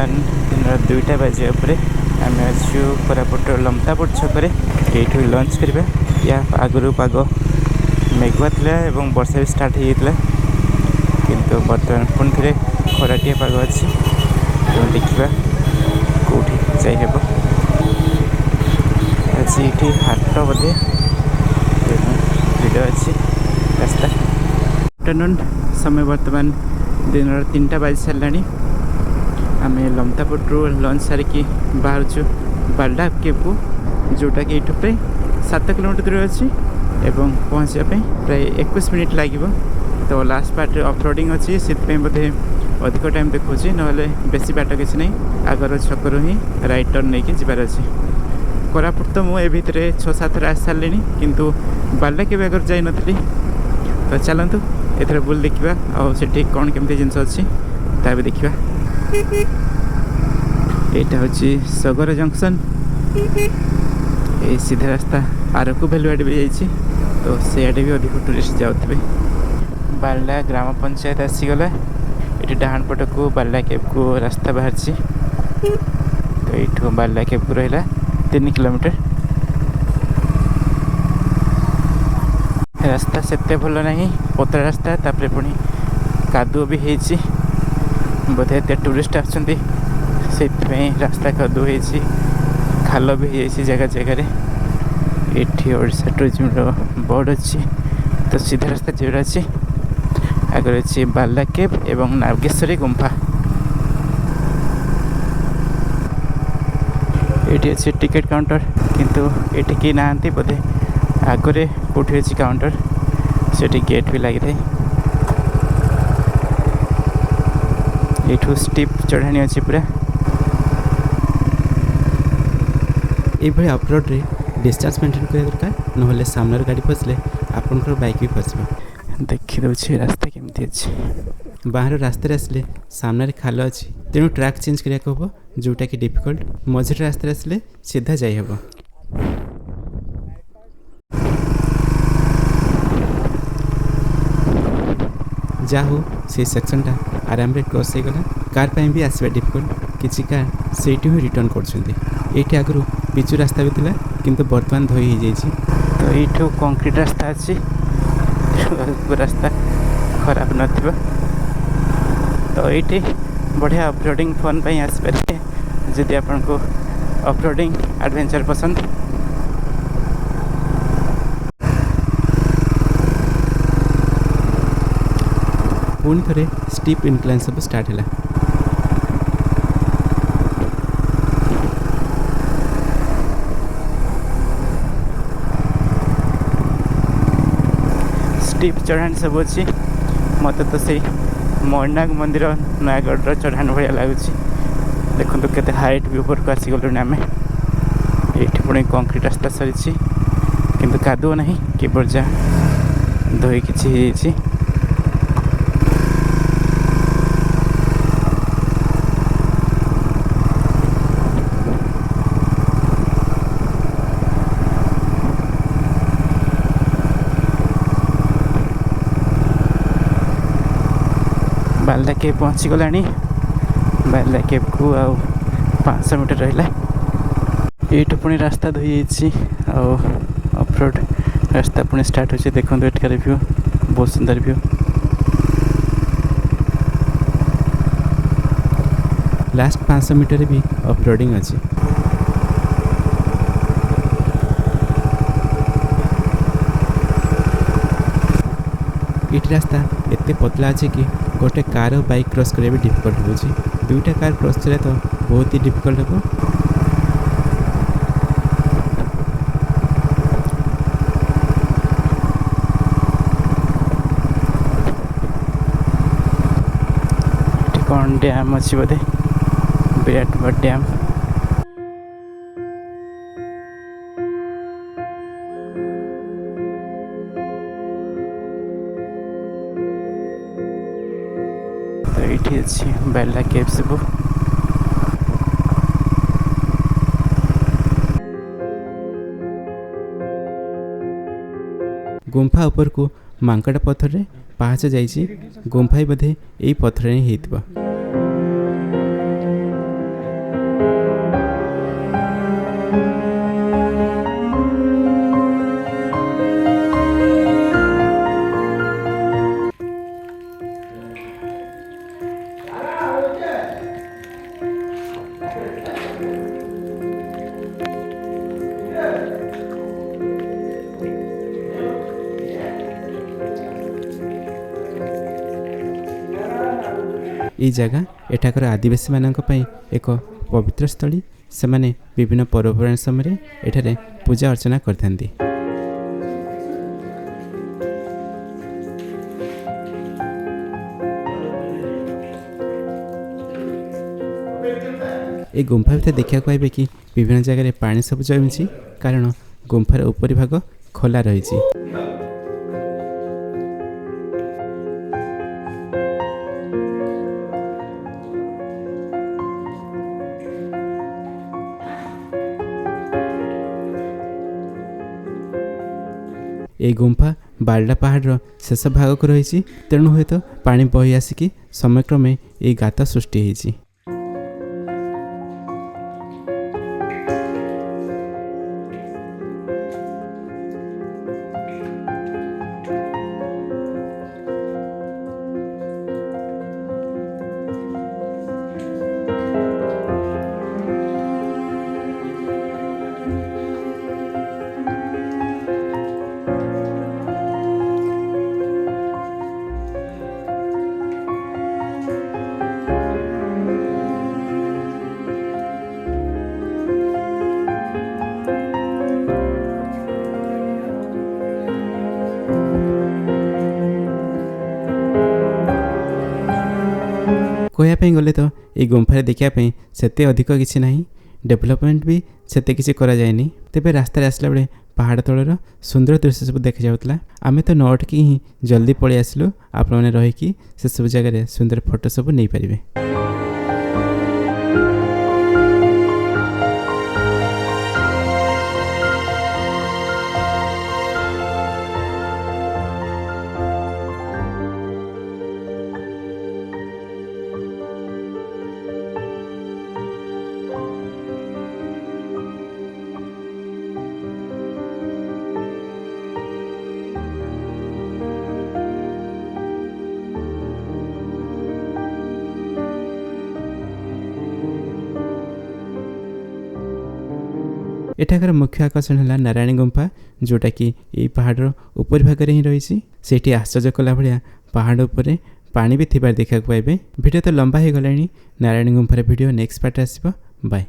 बर्तमान दिन 2टा बाजे आम अच्छु कोरापुट लमतापुर छक ये लंच करवा। या आगु पाग मेघुआ था और वर्षा भी स्टार्ट होता किंतु बर्तमान पुणी थे खराटिया पाग अच्छी तो देखा कौटी जाइब। आज ये हाट बोधे भिड़ अच्छी रास्ता। आफ्टरनून समय बर्तमान दिन 3टा बाजी सारा आम लमतापुर लंच सारिकी बाहर बालडा केव को जोटा कि ये प्राय 7 किलोमीटर दूर अच्छी एवं पहुँचापी प्राय 21 मिनिट लगे। तो लास्ट पार्ट ऑफरोडिंग अच्छी से बोधे अधिक टाइम देखा ना बेसी बाट किसी नहीं आगर छकरू ही राइट टर्न नहीं जबार अच्छी। कोरापुट तो मुझे भितर 6-7 थर आसी सारे किंतु बालडा केव अगर जाई नी तो चलतु एथर बुल देखा आठी कौन केमती जिनस अच्छी ता भी देखा। यहाँ हूँ सगर जंक्शन ये सीधा रास्ता आरकू भैलुआड़े भी जाइए तो सियाड़े भी अधिक टूरिस्ट जाते। बालडा ग्राम पंचायत आसीगला ये डाहाण पट को बालडा केव को रास्ता बाहर तो ये बालडा केव को रहा 3 किलोमीटर। रास्ता सेते भल नहीं पतला रास्ता तापर पुणी कादुओ भी होती बोधे एत टूरिस्ट आसुँच रास्ता कादुओ होती खाल भी हो जगह जगह ये ओडिशा टूरिज्म बोर्ड अच्छी तो सीधा रास्ता जीवर अच्छी आगे अच्छी बालडा केव एवं नागेश्वरी गुंफा। ये अच्छी टिकेट काउंटर किंतु ये कि ना बोधे आगरे कौटी अच्छी काउंटर से गेट भी लगी था। ये स्टीप चढ़ाणी अच्छी पूरा ये अपरोड रे डिस्टेंस मेंटेन करा दरकार ना सामने गाड़ी फसले आपंकर बाइक भी फसब। देखी रास्ता केमती अच्छी बाहर रास्ता आसले सामने खाल अच्छी तेणु ट्रैक चेंज करा हम जोटा कि डिफिकल्ट मझे रास्ता आसले सीधा जाइब। जा हो से सेक्शनटा आराम रे क्रॉस हो गला कार पे भी आसवा डिफिकल्ट किसी कार से रिटर्न कर आगु पिचु रास्ता भी थिला किंतु बर्तमान धोई हो जाइए तो ये कंक्रीट रास्ता अच्छी रास्ता खराब न तो ये बढ़िया ऑफरोडिंग फन पे आसपारे जदि आपन को ऑफरोडिंग एडवेंचर पसंद। पुणी थे स्टीप इनक्लाइन सब स्टार्ट है। स्टीप चढ़ाण सब अच्छी मत तो से मणिनाग मंदिर नयागढ़ चढ़ाण भाया लगुच देखो केते हाइट भी ऊपर को आसीगलुँ आम ये पुणी कंक्रीट रास्ता सरी किंतु कादुओ नहीं केवल जहाँ धोई कि बालडा केव पहुँची गला। बालडा केव को आ 500 मीटर रहा ये पुणी रास्ता धोई ऑफरोड रास्ता पुणी स्टार्ट हो देखो एठार व्यू बहुत सुंदर व्यू। लास्ट 500 मीटर भी ऑफरोडिंग अच्छी ये रास्ता एत पतला अच्छे कि गोटे कार और बाइक क्रॉस करा भी डिफिकल्ट हो 2टा कार क्रॉस करा तो बहुत ही डिफिकल्ट हम। कौन डैम अच्छी बोधे विराट डैम तो ये अच्छी बालडा केव सब गुंफा ऊपर को मांकड़ा पत्थर रे पाहाच जाइए गुंफा बोधे यही पत्थर ही होता। ये जगह एठाकर आदिवासी मानक पई एक पवित्र स्थली से माने विभिन्न पर्वपर्वाणी समय एठारे पूजा अर्चना करथांती। ए गुंफा भीतर देखा पाइबे कि विभिन्न जगह पानी सब जमी कारण गुंफार ऊपरी भाग खोला रही। ए गुंफा बाल्डा पहाड़ शेष भाग को रही तेणु हुए तो पानी बही आसिकी समयक्रमे ये गात सृष्टि होती। कहवाई गले तो ये गुंफार देखापी सेते अधिक किसी ना डेभलपमेंट भी सेते किसी करा जाएनी। तेबे रास्ता आसला बेले पहाड़ तलर सुंदर दृश्य सब देखा जाउतला। आमे तो न अटकी ही जल्दी पळि आसलु आपण माने रहिकी से सब जगह सुंदर फोटो सब नहीं पारिबे। एठाकर मुख्य आकर्षण है नारायणी गुंफा जोटा कि यही पहाड़ ऊपर भाग ही रही। सेठी आश्चर्य कला भाया पहाड़ उपरे पानी भी थिबार देखा पाइबे। वीडियो तो लंबा हो गलानी। नारायणी गुंफार वीडियो नेक्स्ट पार्ट आसिबो। बाय।